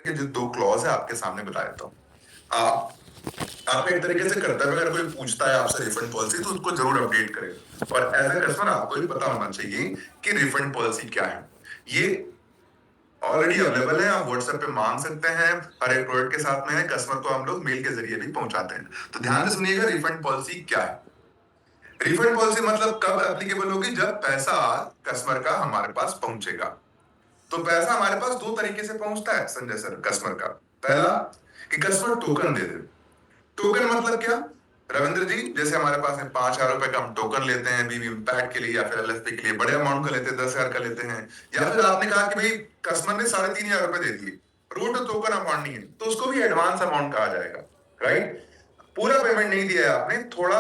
के जो दो क्लॉज है आपके सामने बता देता हूँ। आप आपका एक तरीके से कर्तव्य, अगर कोई पूछता है आपसे रिफंड पॉलिसी तो उसको जरूर अपडेट करें, और एज ए कस्टमर आपको भी पता होना चाहिए कि रिफंड पॉलिसी क्या है। ये ऑलरेडी अवेलेबल है, आप व्हाट्सएप पे मांग सकते हैं, हर एक प्रोडक्ट के साथ में है, कस्टमर को हम लोग मेल के जरिए भी पहुंचाते हैं। तो ध्यान से सुनिएगा, रिफंड पॉलिसी क्या है। रिफंड पॉलिसी मतलब कब एप्लीकेबल होगी, जब पैसा कस्टमर का हमारे पास पहुंचेगा। तो पैसा हमारे पास दो तरीके से पहुंचता है संजय सर कस्टमर का। पहला कि कस्टमर टोकन दे दे। टोकन मतलब क्या रविंद्र जी, जैसे हमारे पास है 5,000 रुपए का हम टोकन लेते हैं बीवी पैड के लिए या फिर एलएफपी के लिए, बड़े अमाउंट का लेते हैं, 10,000 का लेते हैं, या फिर आपने कहा कि भाई कस्टमर ने 3,500 रुपए दे दिए, रोड टोकन अमाउंट नहीं है, तो उसको भी एडवांस अमाउंट कहा जाएगा। राइट, पूरा पेमेंट नहीं दिया है आपने, थोड़ा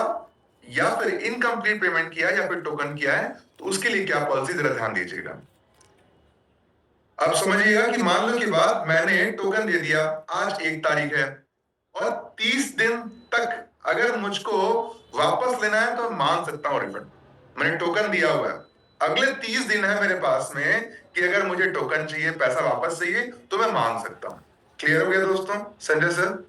या फिर इनकम्प्लीट पेमेंट किया या फिर टोकन किया है, तो उसके लिए क्या पॉलिसी, जरा ध्यान दीजिएगा। अब समझिएगा कि मान लो कि बात मैंने टोकन दे दिया, आज 1 तारीख है, और 30 दिन तक अगर मुझको वापस लेना है तो मैं मांग सकता हूं रिफंड। मैंने टोकन दिया हुआ है, अगले 30 दिन है मेरे पास में कि अगर मुझे टोकन चाहिए, पैसा वापस चाहिए, तो मैं मांग सकता हूं। क्लियर हो गया दोस्तों? संजय सर,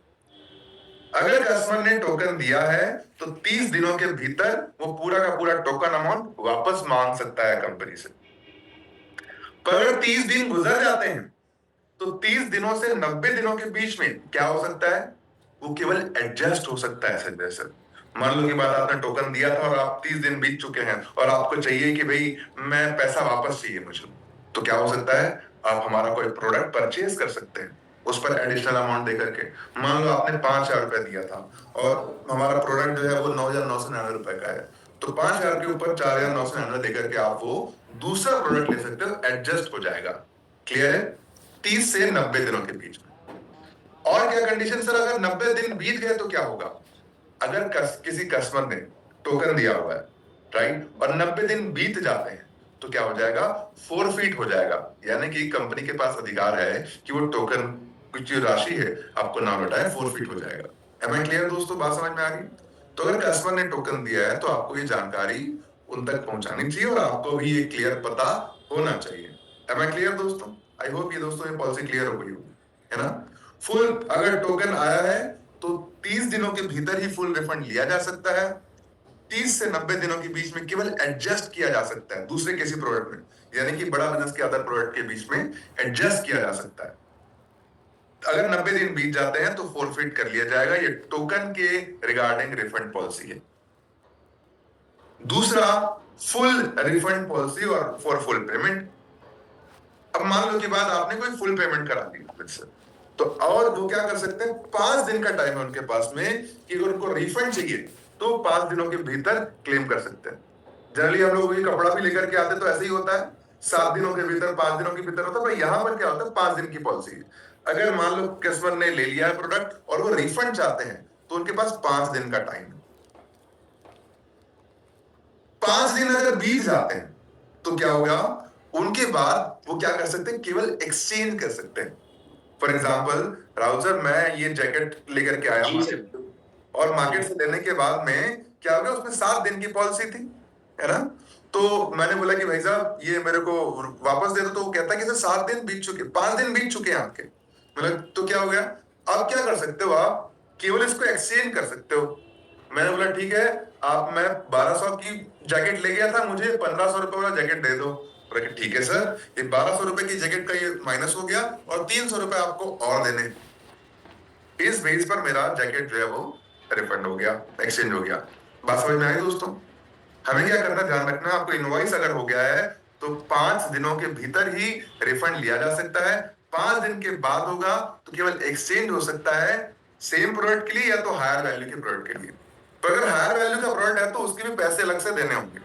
अगर कस्टमर ने टोकन दिया है तो 30 दिनों के भीतर वो पूरा का पूरा टोकन अमाउंट वापस मांग सकता है कंपनी से। पर अगर 30 दिन गुजर जाते हैं तो 30 दिनों से 90 दिनों के बीच में क्या हो सकता है, वो केवल एडजस्ट हो सकता है संजय सर। मान लो कि बात आपने टोकन दिया था और आप 30 दिन बीत चुके हैं और आपको चाहिए कि भाई मैं पैसा वापस चाहिए मुझे, तो क्या हो सकता है, आप हमारा कोई प्रोडक्ट परचेज कर सकते हैं उस पर एडिशनल अमाउंट देकर के। मान लो आपने 5,000 रुपए दिया था और हमारा प्रोडक्ट जो है वो 9,999 रुपए का है, तो 5,000 के ऊपर 4,999 देकर के आप वो दूसरा प्रोडक्ट ले सकते हो, एडजस्ट हो जाएगा। क्लियर है? 30 से 90 दिनों के बीच में। और क्या कंडीशन सर, अगर 90 दिन बीत गए तो क्या होगा? अगर किसी कस्टमर ने टोकन दिया हुआ है, राइट, और 90 दिन बीत जाते हैं तो क्या हो जाएगा, फोरफीट हो जाएगा, यानी कि कंपनी के पास अधिकार है कि वो टोकन की जो राशि है आपको ना लौटाए, फोरफीट हो जाएगा। एम आई क्लियर दोस्तों, बात समझ में आ गई? तो अगर कस्टमर ने टोकन दिया है तो आपको ये जानकारी उन तक पहुंचानी चाहिए और आपको भी ये क्लियर पता होना चाहिए। एम आई क्लियर दोस्तों? आई होप ये दोस्तों ये पॉलिसी क्लियर हो गई होगी, है ना? फुल अगर टोकन आया है तो 30 दिनों के भीतर ही फुल रिफंड लिया जा सकता है। 30 से 90 दिनों के बीच में केवल एडजस्ट किया जा सकता है दूसरे किसी प्रोडक्ट में, यानी कि बड़ा बिजनेस के अदर प्रोडक्ट के बीच में एडजस्ट किया जा सकता है। अगर 90 दिन बीत जाते हैं तो फोरफिट कर लिया जाएगा। ये टोकन के रिगार्डिंग रिफंड पॉलिसी है। दूसरा, फुल रिफंड पॉलिसी और फॉर फुल पेमेंट। अब मान लो कि बाद आपने कोई फुल पेमेंट करा दी मुझसे, तो और वो क्या कर सकते हैं, 5 दिन का टाइम है उनके पास में कि अगर उनको रिफंड चाहिए तो 5 दिनों के भीतर क्लेम कर सकते हैं। जनरली हम लोग ये कपड़ा भी लेकर के आते तो ऐसे ही होता है, 7 दिनों के भीतर, 5 दिनों के भीतर होता है, पर यहां पर क्या होता है, 5 दिन की पॉलिसी है। अगर मान लो कस्टमर ने ले लिया है प्रोडक्ट और वो रिफंड चाहते हैं तो उनके पास 5 दिन का टाइम है। 5 दिन अगर बीत जाते हैं तो क्या होगा, उनके बाद वो क्या कर सकते हैं, केवल एक्सचेंज कर सकते हैं। फॉर एग्जाम्पल, राहुल सर मैं ये जैकेट लेकर के आया हूं और मार्केट से लेने के बाद में क्या हो गया, उसमें 7 दिन की पॉलिसी थी, है ना? तो मैंने बोला कि भाई साहब ये मेरे को वापस दे दो, तो वो कहता है कि सर 7 दिन बीत चुके, 5 दिन बीत चुके हैं आपके। मतलब तो क्या हो गया, अब क्या कर सकते हो, आप केवल इसको एक्सचेंज कर सकते हो। मैंने बोला ठीक है, आप मैं 1200 की जैकेट ले गया था, मुझे 1,500 रुपए वाला जैकेट दे दो। बोला कि ठीक है सर, ये 1,200 रुपए की जैकेट का ये माइनस हो गया और 300 रुपए आपको और देने। इस बेस पर मेरा जैकेट जो है वो रिफंड हो गया, एक्सचेंज हो गया। बात समझ में आई दोस्तों? हमें क्या करना, ध्यान रखना, आपको इनवॉइस अगर हो गया है तो 5 दिनों के भीतर ही रिफंड लिया जा सकता है। 5 दिन के बाद होगा तो केवल एक्सचेंज हो सकता है, सेम प्रोडक्ट के लिए या तो हायर वैल्यू के प्रोडक्ट के लिए। तो अगर हायर वैल्यू का प्रोडक्ट है तो उसके भी पैसे अलग से देने होंगे।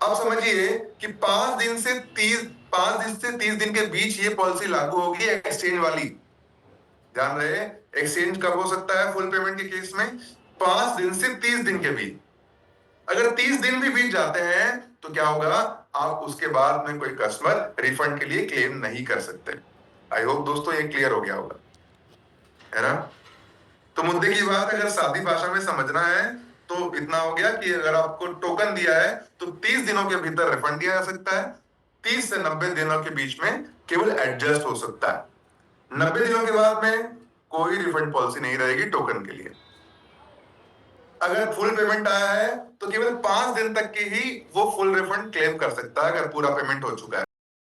अब समझिए कि 5 दिन से 30 दिन के बीच ये पॉलिसी लागू होगी एक्सचेंज वाली। ध्यान रहे, एक्सचेंज कब हो सकता है फुल पेमेंट के केस में, 5 दिन से 30 दिन के बीच। अगर 30 दिन भी बीत जाते हैं तो क्या होगा, आप उसके बाद में कोई कस्टमर रिफंड के लिए क्लेम नहीं कर सकते। आई होप दोस्तों ये क्लियर हो गया होगा, है ना? तो मुद्दे की बात अगर सादी भाषा में समझना है तो इतना हो गया कि अगर आपको टोकन दिया है तो 30 दिनों के भीतर रिफंड दिया जा सकता है, 30 से 90 दिनों के बीच में केवल एडजस्ट हो सकता है। 90 दिनों के बाद में कोई रिफंड पॉलिसी नहीं रहेगी टोकन के लिए। अगर फुल पेमेंट आया है तो केवल 5 दिन तक की ही वो फुल रिफंड क्लेम कर सकता है अगर पूरा पेमेंट हो चुका है।